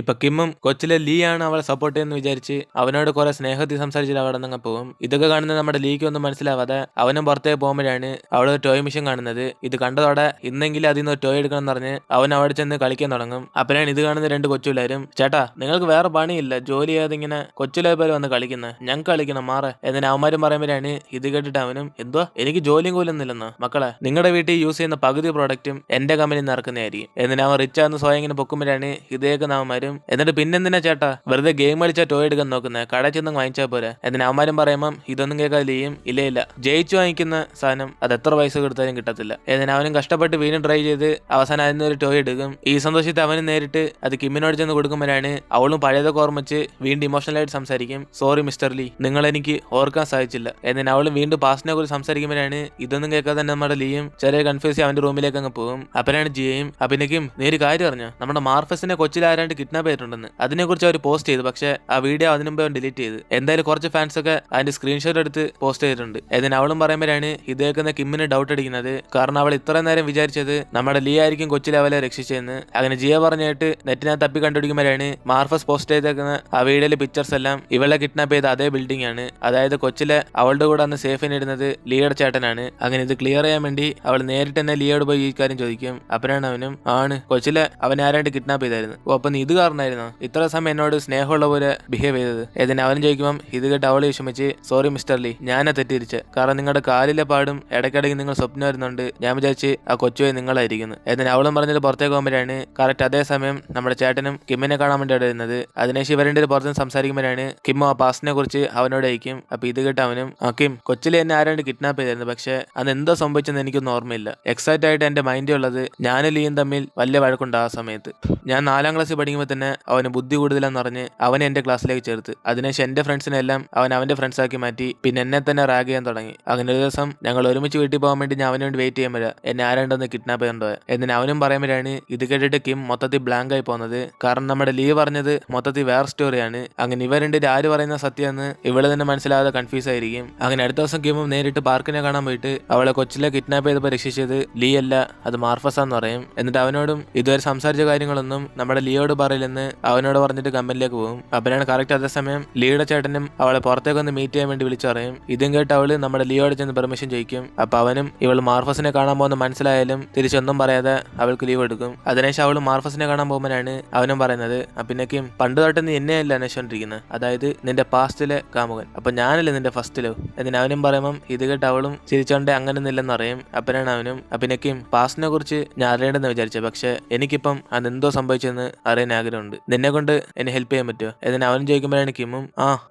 ഇപ്പൊ കിമ്മും കൊച്ചിലെ ലീ ആണ് അവളെ സപ്പോർട്ട് ചെയ്യുന്ന വിചാരിച്ച് അവനോട് കുറെ സ്നേഹത്തിൽ സംസാരിച്ചിട്ട് അവിടെ നിന്ന് പോകും. ഇതൊക്കെ കാണുന്ന നമ്മുടെ ലീക്ക് ഒന്നും മനസ്സിലാവാതെ അവനും പുറത്തേക്ക് പോകുമ്പോഴാണ് അവള് ടോയ് മിഷൻ കാണുന്നത്. ഇത് കണ്ടതോടെ ഇന്നെങ്കിലും അതിൽ നിന്ന് ടോയ് എടുക്കണം എന്ന് പറഞ്ഞ് അവൻ അവിടെ ചെന്ന് കളിക്കാൻ തുടങ്ങും. അപ്പോഴാണ് ഇത് കാണുന്ന രണ്ട് കൊച്ചുപിള്ളേരും, ചേട്ടാ നിങ്ങൾക്ക് വേറെ പണിയില്ല, ജോലി ചെയ്യാതെ ഇങ്ങനെ കൊച്ചുലെ പോലെ വന്ന് കളിക്കുന്നത്, ഞങ്ങൾക്ക് കളിക്കണം മാറെ എന്നിട്ട് അവന്മാരും പറയുമ്പോഴാണ് ഇത് കേട്ടിട്ട് അവനും, എന്തോ എനിക്ക് ജോലിയും കൂലൊന്നുമില്ലെന്നോ മക്കളെ, നിങ്ങളുടെ വീട്ടിൽ യൂസ് ചെയ്യുന്ന പകുതി പ്രോഡക്റ്റും എന്റെ കമ്പനി നടക്കുന്നതായിരിക്കും. എന്നിട്ട് അവൻ റിച്ച് ആണെന്ന് സ്വയം ഇങ്ങനെ പൊക്കുമ്പോഴാണ് ഇതേക്ക് അവന്മാരും, എന്നിട്ട് പിന്നെന്തിനാ ചേട്ടാ വെറുതെ ഗെയിം കളിച്ചാൽ ടോയ് എടുക്കാൻ നോക്കുന്നത്, കടയിൽ ചെന്ന് വാങ്ങിച്ചാൽ പോരെ. എന്നിട്ട് അവന്മാരും പറയുമ്പം ഇതൊന്നും കേൾക്കാതിരിക്കും, ഇല്ല ജയിച്ചു വാങ്ങിക്കുന്ന സാധനം അത് എത്ര പൈസ കൊടുത്താലും കിട്ടത്തില്ല. എന്നിട്ട് അവനും കഷ്ടപ്പെട്ട് വീണ്ടും ട്രൈ ചെയ്ത് അവസാനം അതിന് ഒരു ടോയ് എടുക്കും. ഈ സന്തോഷത്തെ അവനും നേരിട്ട് അത് കിമ്മിനോട് ചെന്ന് കൊടുക്കുമ്പോഴാണ് അവളും പഴയതൊക്കെ ഓർമ്മിച്ച് വീണ്ടും ഇമോഷണൽ ആയിട്ട് സംസാരിക്കും. സോറി മിസ്റ്റർ ലീ, നിങ്ങൾ എനിക്ക് ഓർക്കാൻ സാധിച്ചില്ല. എന്നിട്ട് അവളും വീണ്ടും പാസ്റ്റിനെ കുറിച്ച് സംസാരിക്കുമ്പോഴാണ് ഇതൊന്നും കേൾക്കാതെ തന്നെ നമ്മുടെ ലീയും ചെറിയ കൺഫ്യൂസ് അവന്റെ റൂമിലേക്ക് അങ്ങ് പോകും. അപ്പനാണ് ജിയയും അഭിനയ്ക്കും നേര് കാര്യം അറിഞ്ഞു, നമ്മുടെ മാർഫസിനെ കൊച്ചിൽ ആരാണ്ട് കിഡ്നാപ്പ് ചെയ്തിട്ടുണ്ടെന്ന്. അതിനെക്കുറിച്ച് അവർ പോസ്റ്റ് ചെയ്തു, പക്ഷേ ആ വീഡിയോ അതിനു മുമ്പ് അവൻ ഡിലീറ്റ് ചെയ്ത്. എന്തായാലും കുറച്ച് ഫാൻസ് ഒക്കെ അതിന്റെ സ്ക്രീൻഷോട്ട് എടുത്ത് പോസ്റ്റ് ചെയ്തിട്ടുണ്ട്. എന്നിട്ട് അവളും പറയുമ്പോഴാണ് ഇതേക്കുന്ന കിമ്മിന് ഡൗട്ട് അടിക്കുന്നത്, കാരണം അവൾ ഇത്രയും നേരം വിചാരിച്ചത് നമ്മുടെ ലീ ആയിരിക്കും കൊച്ചിലെ അവളെ രക്ഷിച്ചതെന്ന്. അങ്ങനെ ജിയ പറഞ്ഞിട്ട് നെറ്റിനകത്ത് തപ്പി കണ്ടുപിടിക്കുമ്പോഴാണ് മാർഫസ് പോസ്റ്റ് ചെയ്തേക്കുന്ന ആ വീഡിയോയിലെ പിക്ചേഴ്സ് എല്ലാം ഇവളെ കിഡ്നാപ്പ് ചെയ്ത അതേ ബിൽഡിംഗ് ആണ്. അതായത് കൊച്ചിലെ അവളുടെ കൂടെ അന്ന് സേഫിന് ഇടുന്നത് ലീയുടെ ചേട്ടനാണ്. അങ്ങനെ ഇത് ക്ലിയർ ചെയ്യാൻ വേണ്ടി അവൾ നേരിട്ട് തന്നെ ലീയോട് പോയി ഈ കാര്യം ചോദിക്കും. അപ്പനാണ് അവനും, ആണ് കൊച്ചിലെ അവൻ ആരാണ്ട് കിഡ്നാപ്പ് ചെയ്തായിരുന്നു. ഓ അപ്പൊ നീ ഇത് കാരണമായിരുന്നോ ഇത്ര സമയം എന്നോട് സ്നേഹമുള്ള പോലെ ബിഹേവ് ചെയ്തത്. ഏതിന് അവനും ചോദിക്കുമ്പോൾ ഇത് കേട്ട് അവളെ വിഷമിച്ച്, സോറി മിസ്റ്റർ ലീ, ഞാനാ തെറ്റിരിച്ച്, കാരണം നിങ്ങളുടെ കാലിലെ പാടും ഇടയ്ക്കിടയ്ക്ക് നിങ്ങൾ സ്വപ്നം വരുന്നുണ്ട്, ഞാൻ വിചാരിച്ച് ആ കൊച്ചുപോയി നിങ്ങളായിരിക്കുന്നു. എന്നിട്ട് അവളും പറഞ്ഞിട്ട് പുറത്തേക്ക് പോകുമ്പോഴാണ് കറക്റ്റ് അതേസമയം നമ്മുടെ ചേട്ടനും കിമ്മിനെ കാണാൻ വേണ്ടി അവിടെ വരുന്നത്. അതിനുശേഷം ഇവരുടെ പുറത്തുനിന്ന് സംസാരിക്കുമ്പോഴാണ് കിം ആ പാസ്റ്റിനെ കുറിച്ച് അവനോട് അയക്കും. അപ്പൊ ഇത് കേട്ട് അവനും, ആ കിം കൊച്ചിലെ എന്നെ ആരാണ്ട് കിഡ്നാപ്പ് ചെയ്തായിരുന്നു, പക്ഷെ അത് എന്തോ സംഭവിച്ചെന്ന് എനിക്കൊന്നും ഓർമ്മയില്ല. എക്സാക്റ്റ് ആയിട്ട് എന്റെ മൈൻഡിൽ ഉള്ളത് ഞാനും ലീയും തമ്മിൽ വലിയ വഴക്കുണ്ട്. ആ സമയത്ത് ഞാൻ 4ാം ക്ലാസ്സിൽ പഠിക്കുമ്പോൾ തന്നെ അവന് ബുദ്ധി കൂടുതലെന്ന് പറഞ്ഞ് അവനെ എന്റെ ക്ലാസ്സിലേക്ക് ചേർത്ത്. അതിനുശേഷം എന്റെ ഫ്രണ്ട്സിനെ എല്ലാം അവൻ അവന്റെ ഫ്രണ്ട്സ് ആക്കി മാറ്റി, പിന്നെ എന്നെ തന്നെ റാഗ് ചെയ്യാൻ തുടങ്ങി. അങ്ങനെ ഒരു ദിവസം ഞങ്ങൾ ഒരുമിച്ച് വീട്ടിൽ പോകാൻ വേണ്ടി ഞാൻ അവന് വേണ്ടി വെയിറ്റ് ചെയ്യുമ്പോഴാണ് എന്നെ ആരാണ്ടൊന്ന് കിഡ്നാപ്പ് ചെയ്യണ്ടോ. എന്നിട്ട് അവനും പറയുമ്പോഴാണ് ഇത് കേട്ടിട്ട് കിം മൊത്തത്തിൽ ബ്ലാങ്ക് ആയി പോകുന്നത്. കാരണം നമ്മുടെ ലീ പറഞ്ഞത് മൊത്തത്തിൽ വേറെ സ്റ്റോറിയാണ്. അങ്ങനെ ഇവ രണ്ടുപേരും ആര് പറയുന്ന സത്യമെന്ന് ഇവള് തന്നെ മനസ്സിലാകാതെ കൺഫ്യൂസ് ആയിരിക്കും. അങ്ങനെ അടുത്ത ദിവസം കിമും നേരിട്ട് പാർക്കിനെ കാണാൻ പോയിട്ട് അവളെ കൊച്ചിലെ കിഡ്നാപ്പ് ചെയ്തപ്പോൾ രക്ഷിച്ചത് ലീ അല്ല, അത് മാർഫസാന്ന് പറയും. എന്നിട്ട് അവനോടും ഇതുവരെ സംസാരിച്ച കാര്യങ്ങളൊന്നും നമ്മുടെ ലീയോട് പറയില്ലെന്ന് അവനോട് പറഞ്ഞിട്ട് കമ്പനിയിലേക്ക് പോകും. അപ്പനാണ് കറക്റ്റ് അതേസമയം ലീയുടെ ചേട്ടനും അവളെ പുറത്തേക്ക് ഒന്ന് മീറ്റ് ചെയ്യാൻ വേണ്ടി വിളിച്ചു പറയും. ഇതും കേട്ട് അവള് നമ്മുടെ ലീയോട് ചെന്ന് പെർമിഷൻ ചോദിക്കും. അപ്പൊ അവനും ഇവൾ മാർഫസിനെ കാണാൻ പോകുന്ന മനസ്സിലായാലും തിരിച്ചൊന്നും പറയാതെ അവൾക്ക് ലീവ് എടുക്കും. അതിനുശേഷം അവള് മാർഫസിനെ കാണാൻ പോകുമ്പോഴാണ് അവനും പറയുന്നത്, പിന്നേക്കും പണ്ട് തൊട്ട് നീ എന്നെയല്ല അന്വേഷിച്ചോണ്ടിരിക്കുന്നത്, അതായത് നിന്റെ പാസ്റ്റിലെ കാമുകൻ, അപ്പൊ ഞാനല്ലേ നിന്റെ ഫസ്റ്റ് ലവ്. എന്നിട്ട് അവനും പറയുമ്പം ഇത് കേട്ട് അവളും ചിരിച്ചോണ്ടേ അങ്ങനെയൊന്നുമില്ലെന്ന് അറിയും. അപ്പനാണ് അവനും, പിന്നേക്കും പാസ്റ്റിനെ കുറിച്ച് ഞാൻ അറിയേണ്ടെന്ന് വിചാരിച്ചത്, പക്ഷെ എനിക്കിപ്പം അതെന്തോ സംഭവിച്ചെന്ന് അറിയാൻ ആഗ്രഹമുണ്ട്, നിന്നെ കൊണ്ട് എന്നെ ഹെൽപ്പ് ചെയ്യാൻ പറ്റുമോ. എന്നിട്ട് അവനും ചോദിക്കുമ്പോഴാണ് കിമ്മും,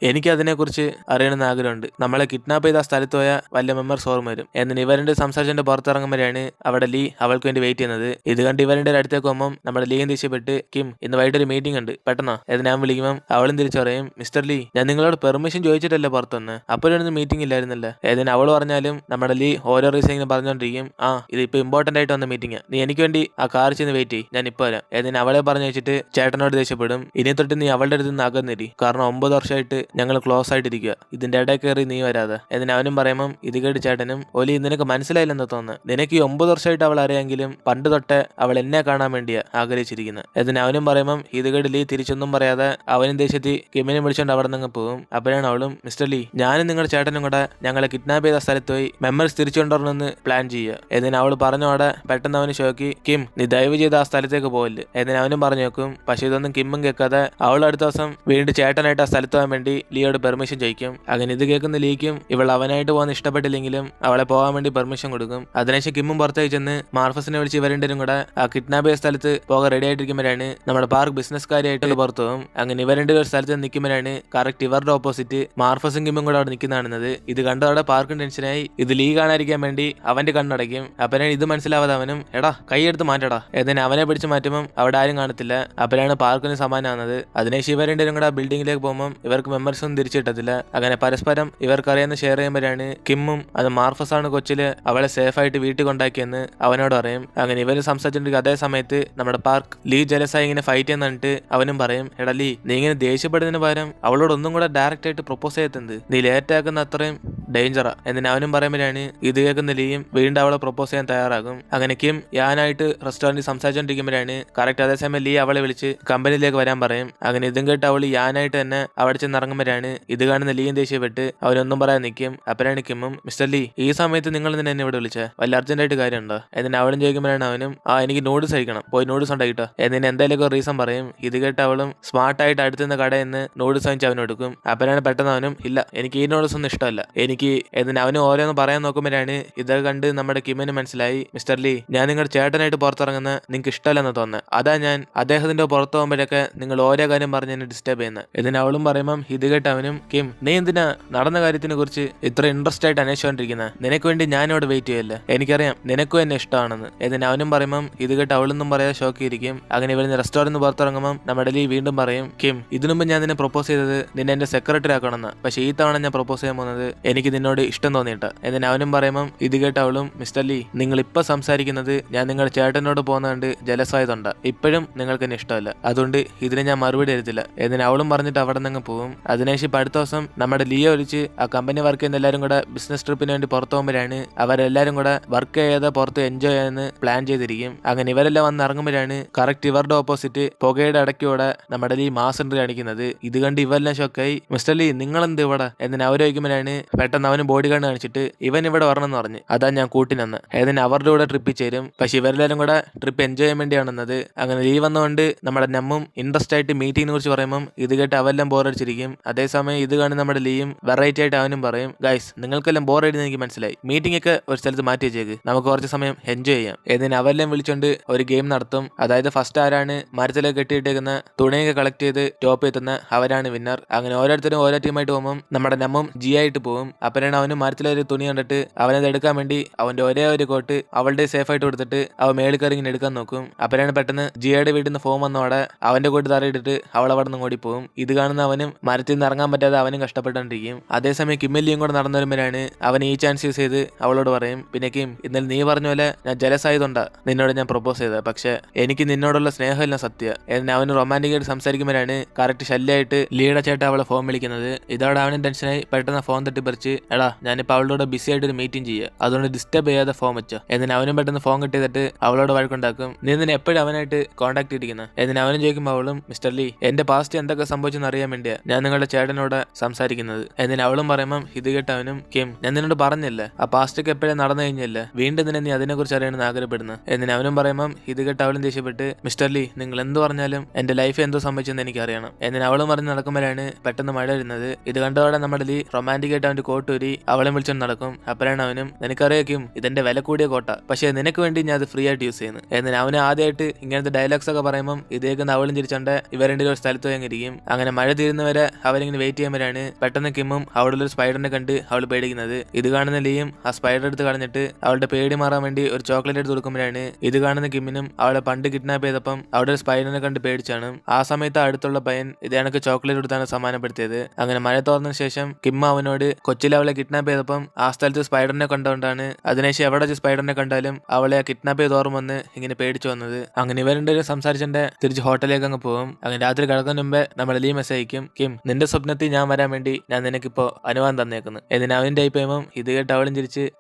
എനിക്ക് അതിനെ കുറിച്ച് അറിയണമെന്ന് ആഗ്രഹമുണ്ട്, നമ്മളെ കിഡ്നാപ്പ് ചെയ്ത ആ സ്ഥലത്ത് പോയ വലിയ മെമ്പേഴ്സ് ഓർമ്മ വരും. എന്നിട്ട് ഇവരുടെ സംസാരിച്ചിട്ട് പുറത്തിറങ്ങുമ്പോഴാണ് അവിടെ ലീ അവൾക്ക് വേണ്ടി വെയിറ്റ് ചെയ്യുന്നത്. ഇത് കണ്ട് ഇവരുടെ അടുത്തേക്ക് പോകുമ്പോൾ നമ്മുടെ ലീയും ദേഷ്യപ്പെട്ട്, കിം ഇന്ന് വൈകിട്ട് ഒരു മീറ്റിംഗ് ഉണ്ട് പെട്ടെന്നാ. എന്നിട്ട് ഞാൻ വിളിക്കുമ്പോൾ അവളും തിരിച്ചു പറയും, മിസ്റ്റർ ലീ ഞാൻ നിങ്ങളോട് പെർമിഷൻ ചോദിച്ചിട്ടല്ലേ പുറത്തുനിന്ന്, അപ്പോഴൊന്നും മീറ്റിംഗ് ഇല്ലായിരുന്നല്ലേ. ഏതിന് അവൾ പറഞ്ഞാലും നമ്മുടെ ലീ ഓരോ റീസൺ ഇങ്ങനെ പറഞ്ഞുകൊണ്ടിരിക്കും, ഇത് ഇപ്പൊ ഇമ്പോർട്ടന്റ് ആയിട്ട് വന്ന മീറ്റിംഗ്, നീ എനിക്ക് വേണ്ടി ആ കാർ ചെന്ന് വെയിറ്റ് ചെയ്യും, ഞാൻ ഇപ്പൊ വരാം. ഏതിന് അവളെ പറഞ്ഞു വെച്ചിട്ട് ചേട്ടനോട് ദേഷ്യപ്പെടും, ഇനി തൊട്ട് നീ അവളുടെ അടുത്ത് നിന്ന് അകന്നിരി, കാരണം 9 വർഷമായിട്ട് ഞങ്ങൾ ക്ലോസ് ആയിട്ടിരിക്കുക, ഇതിന്റെ ഇടയിൽ കയറി നീ വരാതെ. എന്നിട്ട് അവനും പറയുമ്പം ഇത് കേട്ട് ചേട്ടനും, ഓലി നിനക്ക് മനസ്സിലായില്ലെന്ന് തോന്നുന്നു, നിനക്ക് ഈ 9 വർഷമായിട്ട് അവൾ അറിയാമെങ്കിലും പണ്ട് തൊട്ട് അവൾ എന്നെ കാണാൻ വേണ്ടിയാ ആഗ്രഹിച്ചിരിക്കുന്നത്. എന്നിട്ട് അവനും പറയുമ്പം ഇത് കേട്ട് ലീ തിരിച്ചൊന്നും പറയാതെ അവനും ദേഷ്യത്തിൽ കിമ്മിനെ വിളിച്ചോണ്ട് അവിടെ നിന്ന് പോകും. അപ്പോഴാണ് അവളും, മിസ്റ്റർ ലീ ഞാനും നിങ്ങളുടെ ചേട്ടനും കൂടെ ഞങ്ങളെ കിഡ്നാപ്പ് ചെയ്ത സ്ഥലത്ത് പോയി മെമ്മറീസ് തിരിച്ചുകൊണ്ടുവരണമെന്ന് പ്ലാൻ ചെയ്യുക. എന്നിട്ട് അവൾ പറഞ്ഞോടെ പെട്ടെന്ന് അവന് ഷോക്കി, കിം നീ ദയവ് ചെയ്ത് ആ സ്ഥലത്തേക്ക് പോകല്. എന്നിട്ട് അവനും പറഞ്ഞു നോക്കും. പക്ഷെ ഇതൊന്നും കിമ്മും കേൾക്കാതെ അവൾ അടുത്ത ദിവസം വീണ്ടും ചേട്ടനായിട്ട് ആ സ്ഥലത്ത് പോകാൻ വേണ്ടി ലീയോട് പെർമിഷൻ ചോദിക്കും. അങ്ങനെ ഇത് കേൾക്കുന്ന ലീക്കും ഇവൾ അവനായിട്ട് പോകാൻ ഇഷ്ടപ്പെട്ടില്ലെങ്കിലും അവളെ പോകാൻ വേണ്ടി പെർമിഷൻ കൊടുക്കും. അതിനുശേഷം കിമ്മും പുറത്തേക്ക് ചെന്ന് മാർഫസിനെ വിളിച്ച് ഇവരണ്ടും കൂടെ ആ കിഡ്നാപ്പ് ചെയ്ത സ്ഥലത്ത് പോകാൻ റെഡി ആയിട്ടിരിക്കുമ്പോഴാണ് നമ്മുടെ പാർക്ക് ബിസിനസ്സുകാരായിട്ട് പുറത്തു പോകും. അങ്ങനെ ഇവരുടെ ഒരു സ്ഥലത്ത് നിൽക്കുമ്പോഴാണ് കറക്റ്റ് ഇവരുടെ ഓപ്പോസിറ്റ് മാർഫസും കിമ്മും കൂടെ അവിടെ നിൽക്കുന്നതാണെന്നത്. ഇത് കണ്ടതോടെ പാർക്കും ടെൻഷനായി ഇത് ലീ കാണാതിരിക്കാൻ വേണ്ടി അവന്റെ കണ്ണടയ്ക്കും. അപ്പനാണ് ഇത് മനസ്സിലാവാതെ അവനും, എടാ കൈയെടുത്ത് മാറ്റടാ. എന്നിട്ട് അവനെ പിടിച്ച് മാറ്റുമ്പോൾ അവിടെ ആരും കാണത്തില്ല. അപ്പോഴാണ് പാർക്കിന് സമാനമാകുന്നത്. അതിനുശേഷം ഇവരണ്ടും കൂടെ ആ ബിൽഡിംഗിലേക്ക് പോകുമ്പോൾ ഇവർക്ക് മെമ്മറീസ് ഒന്നും തിരിച്ചു കിട്ടത്തില്ല. അങ്ങനെ പരസ്പരം ഇവർക്കറിയാവുന്ന ഷെയർ ചെയ്യുമ്പോഴാണ് കിമ്മും അത് മാർഫസ് ആണ് കൊച്ചില് അവളെ സേഫ് ആയിട്ട് വീട്ടിൽ കൊണ്ടാക്കിയെന്ന് അവനോട് പറയും. അങ്ങനെ ഇവര് സംസാരിച്ചിട്ടുണ്ടെങ്കിൽ അതേ സമയത്ത് നമ്മുടെ പാർക്ക് ലീ ജലസായി ഇങ്ങനെ ഫൈറ്റ് ചെയ്യുന്നിട്ട് അവനും പറയും, എടാ ലീ നീ ഇങ്ങനെ ദേഷ്യപ്പെടുന്നതിന് പകരം അവളോട് ഒന്നും കൂടെ ഡയറക്റ്റ് ആയിട്ട് പ്രൊപ്പോസ് ചെയ്തെന്ത്, നീ ലേറ്റ് ആക്കുന്ന അത്രയും ഡേഞ്ചറാ. എന്നിട്ട് അവനും പറയുമ്പോഴാണ് ഇത് കേൾക്കുന്ന ലീയും വീണ്ടും അവളെ പ്രൊപ്പോസ് ചെയ്യാൻ തയ്യാറാകും. അങ്ങനെ കിം ഞാനായിട്ട് റെസ്റ്റോറന്റിൽ സംസാരിച്ചോണ്ടിരിക്കുമ്പോഴാണ് കറക്റ്റ് അതേസമയം ലീ അവളെ വിളിച്ച് കമ്പനിയിലേക്ക് വരാൻ പറയും. അങ്ങനെ ഇതും കേട്ട് അവൾ യാനായിട്ട് തന്നെ അവിടെ ചെന്ന് ഇറങ്ങുമ്പോഴാണ് ഇത് കാണുന്ന ലീയും ദേഷ്യപ്പെട്ട് അവനൊന്നും പറയാൻ നിൽക്കും. അപ്പനാണ് കിമ്മും മിസ്റ്റർ ലീ ഈ സമയത്ത് നിങ്ങൾ തന്നെ എന്നെ ഇവിടെ വിളിച്ചേ, വല്ല അർജന്റായിട്ട് കാര്യമുണ്ടോ എന്നിട്ട് അവളും ചോദിക്കുമ്പോഴാണ് അവനും എനിക്ക് നൂഡിൽസ് കഴിക്കണം, പോയി നൂഡിൽസ് ഉണ്ടാക്കിട്ടോ എന്നിട്ട് എന്തായാലും റീസൺ പറയും. ഇത് കേട്ട് അവളും സ്മാർട്ടായിട്ട് അടുത്തുനിന്ന് കടയിൽ നിന്ന് നൂഡിൽസ് വാങ്ങിച്ച് അവന് കൊടുക്കും. അപ്പനാണ് പെട്ടെന്ന് അവനും ഇല്ല എനിക്ക് ഈ നൂഡിൽസ് ഒന്നും ഇഷ്ടമല്ല എനിക്ക് എന്നിട്ട് അവനും ഓരോന്ന് പറയാൻ നോക്കുമ്പോഴാണ് ഇതൊക്കെ കണ്ട് നമ്മുടെ കിമ്മിന് മനസ്സിലായി മിസ്റ്റർ ലീ ഞാൻ നിങ്ങളുടെ ചേട്ടനായിട്ട് പുറത്തിറങ്ങുന്ന നിങ്ങൾക്ക് ഇഷ്ടമല്ലെന്ന് തോന്നുന്നത്, അതാ ഞാൻ അദ്ദേഹത്തിന്റെ പുറത്ത് പോകുമ്പോഴൊക്കെ നിങ്ങൾ ഓരോ കാര്യം പറഞ്ഞ് എന്നെ ഡിസ്റ്റർബ് ചെയ്യുന്നത് എന്നിട്ട് അവളും പറയുമ്പം ഇത് കേട്ട് അവനും കിം നീ എന്തിനാ നടന്ന കാര്യത്തിനെ കുറിച്ച് ഇത്ര ഇൻട്രസ്റ്റ് ആയിട്ട് അന്വേഷിച്ചുകൊണ്ടിരിക്കുന്നത്, നിനക്ക് വേണ്ടി ഞാനിവിടെ വെയിറ്റ് ചെയ്യല്ല, എനിക്കറിയാം നിനക്കും എന്നെ ഇഷ്ടമാണെന്ന് എന്നിട്ട് അവനും പറയുമ്പം ഇത് കേട്ട് അവളൊന്നും പറയാതെ ഷോക്കിയിരിക്കും. അങ്ങനെ ഇവരുന്ന് റെസ്റ്റോറന്റ് പുറത്തിറങ്ങുമ്പോൾ നമ്മുടെ ലീ വീണ്ടും പറയും കിം ഇതിനു മുമ്പ് ഞാൻ നിന്നെ പ്രൊപ്പോസ് ചെയ്തത് നിന്നെ എന്റെ സെക്രട്ടറി ആക്കണമെന്ന്, പക്ഷെ ഈ തവണ ഞാൻ പ്രൊപ്പോസ് ചെയ്യാൻ പോകുന്നത് എനിക്ക് നിന്നോട് ഇഷ്ടം തോന്നിയിട്ട് എന്നിട്ട് അവനും പറയുമ്പം ഇത് കേട്ട് അവളും മിസ്റ്റർ ലീ നിങ്ങൾ ഇപ്പൊ സംസാരിക്കുന്നത് ഞാൻ നിങ്ങളുടെ ചേട്ടനോട് പോകുന്നതുകൊണ്ട് ജലസായതുണ്ട്, ഇപ്പോഴും നിങ്ങൾക്ക് എന്നെ ഇഷ്ടമല്ല, അതുകൊണ്ട് ഇതിന് ഞാൻ മറുപടി തരത്തില്ല എന്നിട്ട് അവളും പറഞ്ഞിട്ട് അവിടെ നിന്ന് പോകും. അതിനുശേഷം ഇപ്പൊ അടുത്ത ദിവസം നമ്മുടെ ലിയോ ഒഴിച്ച് ആ കമ്പനി വർക്ക് ചെയ്യുന്ന എല്ലാവരും കൂടെ ബിസിനസ് ട്രിപ്പിന് വേണ്ടി പുറത്തു പോകുമ്പോഴാണ് അവരെല്ലാരും കൂടെ വർക്ക് ചെയ്യാതെ പുറത്ത് എൻജോയ് ചെയ്യാന്ന് പ്ലാൻ ചെയ്തിരിക്കും. അങ്ങനെ ഇവരെല്ലാം വന്ന് ഇറങ്ങുമ്പോഴാണ് കറക്റ്റ് ഇവരുടെ ഓപ്പോസിറ്റ് പുകയുടെ ഇടയ്ക്കൂടെ നമ്മുടെ ലീ മാസ് എൻട്രി കാണിക്കുന്നത്. ഇത് കണ്ട് ഇവരെല്ലാം ഷോക്കായി മിസ്റ്റർ ലീ നിങ്ങളെന്ത് ഇവിടെ എന്നിട്ട് അവർ ചോദിക്കുമ്പോഴാണ് പെട്ടെന്ന് അവന് ബോഡി ഗാർഡ് കാണിച്ചിട്ട് ഇവൻ ഇവിടെ വരണമെന്ന് പറഞ്ഞ് അതാ ഞാൻ കൂട്ടിനെന്ന് എന്നിട്ട് അവരുടെ കൂടെ ട്രിപ്പിൽ ചേരും. പക്ഷെ ഇവരെല്ലാരും കൂടെ ട്രിപ്പ് എൻജോയ് ചെയ്യാൻ വേണ്ടിയാണെന്നത്. അങ്ങനെ ലീ വന്നുകൊണ്ട് നമ്മുടെ നമ്മും ഇൻട്രസ്റ്റ് ആയിട്ട് മീറ്റിങ്ങിനെ കുറിച്ച് പറയുമ്പോൾ ഇത് കേട്ട് അവെല്ലാം ബോറടിച്ചിരിക്കും. അതേസമയം ഇത് കാണുന്ന നമ്മുടെ ലീയും വെറൈറ്റി ആയിട്ട് അവനും പറയും ഗൈസ് നിങ്ങൾക്കെല്ലാം ബോർ ആയിട്ട് എനിക്ക് മനസ്സിലായി, മീറ്റിംഗ് ഒക്കെ ഒരു സ്ഥലത്ത് മാറ്റി വെച്ചേക്ക്, നമുക്ക് കുറച്ച് സമയം എൻജോയ് ചെയ്യാം എന്നിട്ട് അവെല്ലാം വിളിച്ചോണ്ട് ഒരു ഗെയിം നടത്തും. അതായത് ഫസ്റ്റ് ആരാണ് മരത്തിലേക്ക് കെട്ടിയിട്ടേക്കുന്ന തുണിയൊക്കെ കളക്ട് ചെയ്ത് ടോപ്പ് എത്തുന്ന അവരാണ് വിന്നർ. അങ്ങനെ ഓരോരുത്തരും ഓരോ ടീമായിട്ട് പോകുമ്പോൾ നമ്മുടെ നമ്മും ജി ആയിട്ട് പോകും. അപ്പനാണ് അവന് മരത്തിലൊരു തുണി കണ്ടിട്ട് അവനത് എടുക്കാൻ വേണ്ടി അവന്റെ ഒരേ ഒരു കോട്ട് അവളുടെ സേഫ് ആയിട്ട് കൊടുത്തിട്ട് അവൻ മേളിൽ കയറി ഇങ്ങനെ എടുക്കാൻ നോക്കും. അപ്പനാണ് പെട്ടെന്ന് ജിയുടെ വീട്ടിൽ നിന്ന് ഫോം വന്നോടെ അവന്റെ കോട്ട് തറയിട്ടിട്ട് അവൾ അവിടെ നിന്ന് ഓടിപ്പോകും. ഇത് കാണുന്ന അവനും മരത്തിൽ നിന്ന് ഇറങ്ങാൻ പറ്റാതെ അവനും കഷ്ടപ്പെട്ടുകൊണ്ടിരിക്കും. അതേസമയം കിമ്മല്ലിയും കൂടെ നടന്നു വരുമ്പോഴാണ് അവൻ ഈ ചാൻസ് യൂസ് ചെയ്ത് അവളോട് പറയും പിന്നെ കിം ഇന്നലെ നീ പറഞ്ഞ പോലെ ഞാൻ ജലസായതുണ്ടാ നിന്നോട് ഞാൻ പ്രൊപ്പോസ് ചെയ്തത്, പക്ഷെ എനിക്ക് നിന്നോടുള്ള സ്നേഹമില്ല സത്യ എന്ന് അവന് റൊമാൻറ്റിക് ആയിട്ട് സംസാരിക്കുമ്പോഴാണ് കറക്റ്റ് ശല്യമായിട്ട് ലീയുടെ ചേട്ടൻ അവളെ ഫോൺ വിളിക്കുന്നത്. ഇതോടെ അവനും ടെൻഷനായി പെട്ടെന്ന് ഫോൺ തട്ടിപ്പറിച്ച് എടാ ഞാനിപ്പോൾ അവളോട് ബിസി ആയിട്ട് ഒരു മീറ്റിംഗ് ചെയ്യുക, അതുകൊണ്ട് ഡിസ്റ്റർബ് ചെയ്യാതെ ഫോൺ വെച്ചോ എന്നിട്ട് അവനും പെട്ടെന്ന് ഫോൺ കിട്ടിയിട്ട് അവളോട് വഴക്കുണ്ടാക്കും നീ നിന്നെ എപ്പോഴും അവനായിട്ട് കോൺടാക്ട് ചെയ്തിരിക്കുന്നത് എന്നിട്ട് അവനും ചോദിക്കുമ്പോൾ അവളും മിസ്റ്റർ ലീ എന്റെ പാസ്റ്റ് എന്തൊക്കെ സംഭവിച്ചെന്ന് അറിയാൻ വേണ്ടിയാ ഞാൻ നിങ്ങളുടെ ചേട്ടനോട് സംസാരിക്കുന്നത് എന്നിട്ട് അവളും പറയുമ്പം ഇത് കേട്ട് അവനും കിം ഞാൻ നിന്നോട് പറഞ്ഞില്ലേ ആ പാസ്റ്റൊക്കെ എപ്പോഴും നടന്നു കഴിഞ്ഞല്ലേ വീണ്ടും നിന്നെ നീ അതിനെ കുറിച്ച് അറിയണമെന്ന് ആഗ്രഹപ്പെടുന്നു എന്നിട്ട് അവനും പറയുമ്പം ഇത് കേട്ട് അവളും ദേഷ്യപ്പെട്ട് മിസ്റ്റർ ലീ നിങ്ങൾ എന്ത് പറഞ്ഞാലും എന്റെ ലൈഫ് എന്തോ സംഭവിച്ചെന്ന് എനിക്ക് അറിയണം എന്നിട്ട് അവളും പറഞ്ഞ് നടക്കുമ്പോഴാണ് പെട്ടെന്ന് മഴ വരുന്നത്. ഇത് കണ്ടതോടെ നമ്മുടെ ലീ റൊമാൻറ്റിക് ആയിട്ട് അവന്റെ കോട്ട് ഊരി അവളെ വിളിച്ചോണ്ട് നടക്കും. അപ്പോഴാണ് അവനും നിനക്കറിയാക്കും ഇതെന്റെ വില കൂടിയ കോട്ട, പക്ഷെ നിനക്ക് വേണ്ടി ഞാൻ അത് ഫ്രീ ആയിട്ട് യൂസ് ചെയ്യുന്നു എന്നിട്ട് അവന് ആദ്യമായിട്ട് ഇങ്ങനത്തെ ഡയലോഗ്സ് ഒക്കെ പറയുമ്പോൾ ഇതേക്കുന്ന അവളും ചിരിച്ചോണ്ട് ഇവരുടെ ഒരു സ്ഥലത്ത് പോയിരിക്കും. അങ്ങനെ മഴ തീരുന്നവരെ അവരിങ്ങനെ വെയിറ്റ് ചെയ്യുമ്പോഴാണ് പെട്ടെന്ന് കിമ്മും അവിടെ ഒരു സ്പൈഡറിനെ കണ്ട് അവൾ പേടിക്കുന്നത്. ഇത് കാണുന്ന ലീയും ആ സ്പൈഡർ എടുത്ത് കളഞ്ഞിട്ട് അവളുടെ പേടി മാറാൻ വേണ്ടി ഒരു ചോക്ലേറ്റ് എടുത്ത് കൊടുക്കുമ്പോഴാണ് ഇത് കാണുന്ന കിമ്മിനും അവളെ പണ്ട് കിഡ്നാപ്പ് ചെയ്തപ്പം അവിടെ ഒരു സ്പൈഡറിനെ കണ്ട് പേടിച്ചാണ്. ആ സമയത്ത് അടുത്തുള്ള പയ്യൻ ഇത് കണക്ക് ചോക്ലേറ്റ് എടുത്താണ് സമ്മാനപ്പെടുത്തിയത്. അങ്ങനെ മഴ തോർന്നതിന് ശേഷം കിമ്മ അവനോട് കൊച്ചിയിൽ അവളെ കിഡ്നാപ്പ് ചെയ്തപ്പം ആ സ്ഥലത്ത് സ്പൈഡറിനെ കണ്ടുകൊണ്ടാണ് അതിനുശേഷം എവിടെ സ്പൈഡറിനെ കണ്ടാലും അവളെ കിഡ്നാപ്പ് ചെയ്ത് ഓർമ്മ ഇങ്ങനെ പേടിച്ചു വന്നത്. അങ്ങനെ ഇവരുടെ സംസാരിച്ചെന്റെ തിരിച്ച് ഹോട്ടലിലേക്ക് അങ്ങ് പോകും. അങ്ങനെ രാത്രി കിടക്കുന്ന മുമ്പേ നമ്മൾ ലീ മെസ്സേജ് അയക്കും കിം നിന്റെ സ്വപ്നത്തിൽ ഞാൻ വരാൻ വേണ്ടി ഞാൻ നിനക്കിപ്പോ അനുവാദം തന്നേക്കുന്നു എന്നിട്ട് അവന്റെ ടൈപ്പ് ചെയ്യുമ്പോൾ ഇത് കേട്ട് അവളും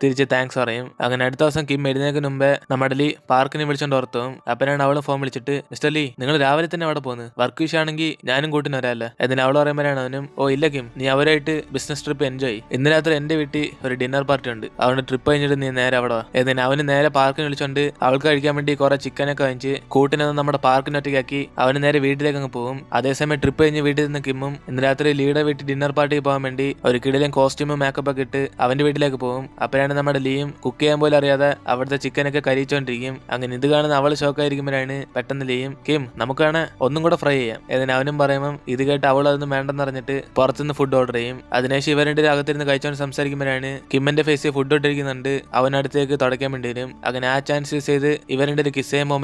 തിരിച്ച് താങ്ക്സ് പറയും. അങ്ങനെ അടുത്ത ദിവസം കിം എഴുന്നേക്കുന്ന മുമ്പേ നമ്മുടെ ലീ പാർക്കിനെ വിളിച്ചോണ്ട് ഓർത്തും. അപ്പനാണ് അവളും ഫോൺ വിളിച്ചിട്ട് മിസ്റ്റർ ലീ നിങ്ങൾ രാവിലെ തന്നെ അവിടെ പോകുന്നത് വർക്ക് വിഷ് ആണെങ്കിൽ ഞാനും കൂട്ടിന് വരാല്ല എന്നിട്ട് അവൾ പറയുമ്പോഴാണ് അവനും ഓ ഇല്ല കിം നീ അവരായിട്ട് ബിസിനസ് ട്രിപ്പ് എൻജോയ്, ഇന്ന് രാത്രി എന്റെ വീട്ടിൽ ഒരു ഡിന്നർ പാർട്ടി ഉണ്ട്, അവന്റെ ട്രിപ്പ് കഴിഞ്ഞിട്ട് നീ നേരെ അവിടെ എന്നിട്ട് അവന് നേരെ പാർക്കിന് വിളിച്ചോണ്ട് അവൾക്ക് കഴിക്കാൻ വേണ്ടി കുറെ ചിക്കനൊക്കെ വാങ്ങിച്ച് കൂട്ടിനെ നമ്മുടെ പാർക്കിനൊറ്റയ്ക്കാക്കി അവന് നേരെ വീട്ടിലേക്ക് അങ്ങ് പോകും. അതേസമയം ട്രിപ്പ് കഴിഞ്ഞ് വീട്ടിൽ നിന്ന് കിമ്മും ഇന്ന് രാത്രി ലീയുടെ വീട്ടിൽ ഡിന്നർ പാർട്ടിക്ക് പോകാൻ വേണ്ടി ഒരു കിടിലും കോസ്റ്റ്യൂമും മേക്കപ്പ് ഒക്കെ ഇട്ട് അവന്റെ വീട്ടിലേക്ക് പോകും. അപ്പോഴാണ് നമ്മുടെ ലീയും കുക്ക് ചെയ്യാൻ പോലും അറിയാതെ അവിടുത്തെ ചിക്കനൊക്കെ കരിയിച്ചോണ്ടിരിക്കും. അങ്ങനെ ഇത് കാണുന്ന അവള് ഷോക്കായിരിക്കുമ്പോഴാണ് പെട്ടെന്ന് ലീയും കിം നമുക്കാണ് ഒന്നും കൂടെ ഫ്രൈ ചെയ്യാം എന്നിട്ട് അവനും പറയുമ്പോൾ ഇത് കേട്ട് അവൾ അതൊന്നും വേണ്ടെന്ന് പറഞ്ഞിട്ട് പുറത്തുനിന്ന് ഫുഡ് ഓർഡർ ചെയ്യും. അതിനുശേഷം ഇവരുടെ അകത്തിരുന്ന് കഴിച്ചോണ്ട് സംസാരിക്കുമ്പോഴാണ് കിമ്മന്റെ ഫേസിൽ ഫുഡ് ഇട്ടിരിക്കുന്നുണ്ട് അവനടുത്തേക്ക് തുടയ്ക്കാൻ വേണ്ടി വരും. അങ്ങനെ ആ ചാൻസ് യൂസ് ചെയ്ത് ഇവരുടെ ഒരു കിസ് ചെയ്യുമ്പോൾ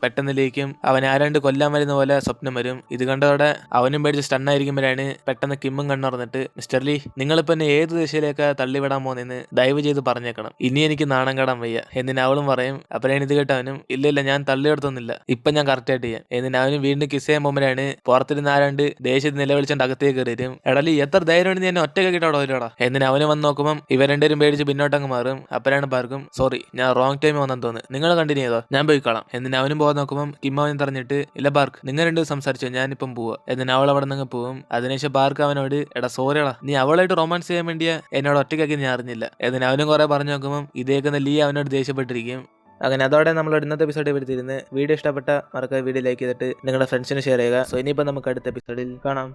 പെട്ടെന്ന് ലീക്കും അവൻ ആരാണ്ട് കൊല്ലാൻ വരുന്ന പോലെ സ്വപ്നം വരും. ഇത് കണ്ടതോടെ അവനും പേടിച്ച് സ്റ്റണ്ണായിരിക്കുമ്പോഴാണ് പെട്ടെന്ന് കിമ്മും കണ്ണുറന്നിട്ട് മിസ്റ്റർ ലീ നിങ്ങളിപ്പോ എന്നെ ഏത് ദിശയിലേക്കാ തള്ളിവിടാൻ പോകുന്നതെന്ന് ദയവ് ചെയ്ത് പറഞ്ഞേക്കണം, ഇനി എനിക്ക് നാണം കടാൻ വയ്യ എന്നിട്ട് അവളും പറയും. അപ്പോഴാണ് ഇത് കേട്ടവനും ഇല്ല ഞാൻ തള്ളിയെടുത്തൊന്നുമില്ല ഇപ്പൊ ഞാൻ കറക്റ്റ് ആയിട്ട് ചെയ്യാം എന്നിട്ട് അവനും വീണ്ടും കിസ് ചെയ്യാൻ പോകുമ്പോഴാണ് പുറത്തിരുന്ന് ആരാണ്ട് ദേശത്ത് നിലവിളിച്ചോണ്ട് അകത്തേക്ക് കയറി വരും. എടലി എത്ര ധൈര്യം നീ എന്നെ ഒറ്റയ്ക്ക് കിട്ടാടോ ഇല്ലടാ എന്നിട്ട് അവന് വന്ന് നോക്കുമ്പോൾ ഇവർ രണ്ടുപേരും പേടിച്ച് പിന്നോട്ടങ്ങ് മാറും. അപ്പോഴാണ് പാർക്കും സോറി ഞാൻ റോങ് ടൈം വന്നെന്ന് തോന്നുന്നു നിങ്ങൾ കണ്ടിന്യൂ ചെയ്തോ ഞാൻ പോയിക്കോളാം എന്നിട്ട് അവനും പോകാൻ നോക്കുമ്പോൾ കിം അവനും പറഞ്ഞിട്ട് ഇല്ല ബാർക്ക്, നിങ്ങൾ രണ്ടും സംസാരിച്ചോ, ഞാനിപ്പം പോവാ. എന്നിട്ട് അവൾ അവിടെ നിന്ന് പോവും. അതിനുശേഷം ബാർക്ക് അവനോട് എടാ സോറിയടാ, നീ അവളായിട്ട് റൊമാൻസ് ചെയ്യാൻ വേണ്ടിയാ എന്നോട് ഒറ്റയ്ക്കാക്കി ഞാൻ അറിഞ്ഞില്ല. എന്നിട്ട് അവനും കുറെ പറഞ്ഞു നോക്കുമ്പോൾ ഇതേക്കുന്ന ലീ അവനോട് ദേഷ്യപ്പെട്ടിരിക്കും. അങ്ങനെ അതോടെ നമ്മൾ ഇന്നത്തെ എപ്പിസോഡ് വരുത്തിയിരുന്നത്. വീഡിയോ ഇഷ്ടപ്പെട്ട മറക്കാതെ വീഡിയോ ലൈക്ക് ചെയ്തിട്ട് നിങ്ങളുടെ ഫ്രണ്ട്സിന് ഷെയർ ചെയ്യുക. സോ ഇനിയിപ്പോൾ നമുക്ക് അടുത്ത എപ്പിസോഡിൽ കാണാം.